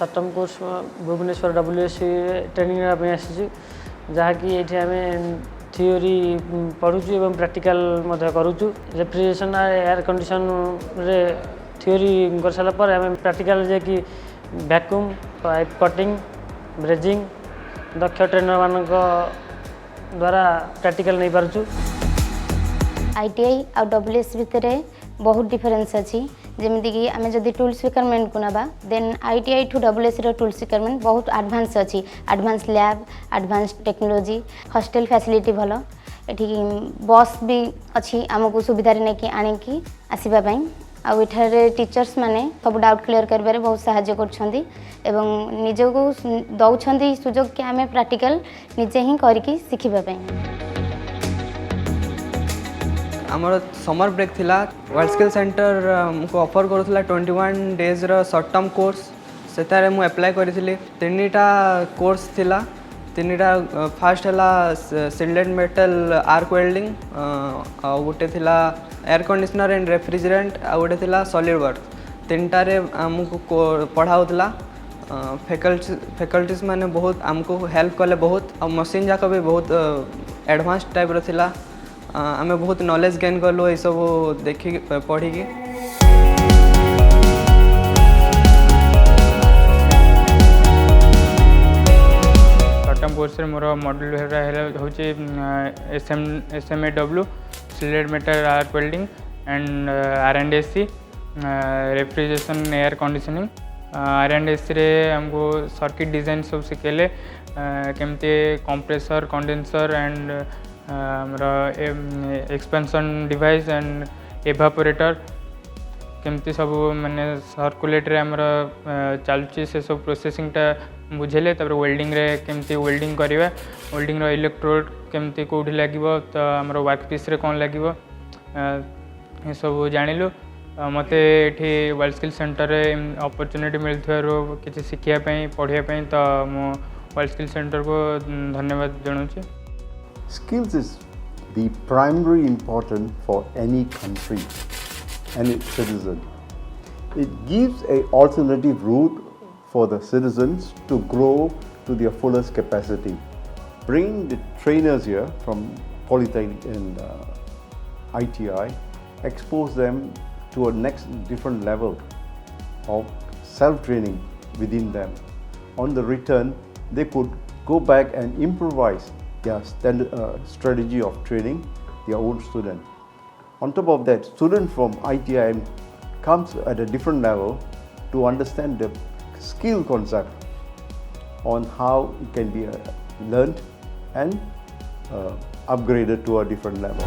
Shirt term course Bhubaneswar WSC training नापे आसी जहाँकि ये आम थियोरी पढ़ुचु एवं प्रैक्टिकल करुचु। रेफ्रिजरेशन एयर कंडीशन रे थियोरी कर सारा पर आम प्रैक्टिकल जे कि वैक्यूम पाइप कटिंग ब्रेजिंग दक्ष ट्रेनर मान द्वारा प्रैक्टिकल नहीं पार्छु। ITI और WS भितर बहुत डिफरेन्स अच्छी जमीक कि आम जब टूल्स रिक्वायरमेंट को नवा देन ITI to WS tools requirement बहुत एडवांस अच्छी advance lab advance technology hostel facility भल ये बस भी अच्छी आमको सुविधा नहीं आणिकी आसवाई आठारे टीचर्स माने सब डाउट क्लियर कर बहुत साहाय्य कर निजको दौरान सुजोग कि आम प्रैक्टिकल निजे ही करके शिखापी। आमर समर ब्रेक थिला वर्ल्ड स्किल सेंटर को ऑफर करूला 21 डेज रो शॉर्ट टर्म कोर्स सेतारे मु अप्लाई करिथिली। तीनटा कोर्स थिला तीनटा फर्स्ट हला शील्डेड मेटल आर्क वेल्डिंग आ गोटे थिला एयर कंडीशनर एंड रेफ्रिजरेंट आ गोटे थिला सॉलिड वर्क। तीनटारे हमको पढ़ाउतला फैकल्टीज माने बहुत हमको हेल्प कले बहुत आ मशीन जाक भी बहुत एडवांस टाइप रो थिला। आम बहुत नॉलेज गेन कलु ये सब देखी पढ़ी। शॉर्ट टर्म कोर्स मोर मॉड्यूल हूँ SMAW shielded metal arc welding and R&D refrigeration air conditioning. R&D रे हमको सर्किट डिजाइन सब शिखेले केमती compressor condenser and expansion device and evaporator केमती सब माने सर्कुलेट रे हमर चलुची से सब प्रोसेसिंगटा बुझेले। तब वेल्डिंग रे केमती वेल्डिंग करिवा वेल्डिंग रो इलेक्ट्रोड केमती कोठी लागिवो तो हमर वर्क पीस रे कोन लागिवो ये सब जानिलु। मते एठी वर्ल्ड स्किल सेंटर रे अपॉर्चुनिटी मिलथारो किछि शिखिया पई पढ़िया पई तो मो वर्ल्ड स्किल सेंटर को धन्यवाद जणाउछि। Skills is the primary important for any country and its citizen. It gives an alternative route for the citizens to grow to their fullest capacity. Bring the trainers here from Polytechnic and ITI, expose them to a next different level of self-training within them. On the return, they could go back and improvise their standard strategy of training their own student. On top of that, student from ITI comes at a different level to understand the skill concept on how it can be learned and upgraded to a different level.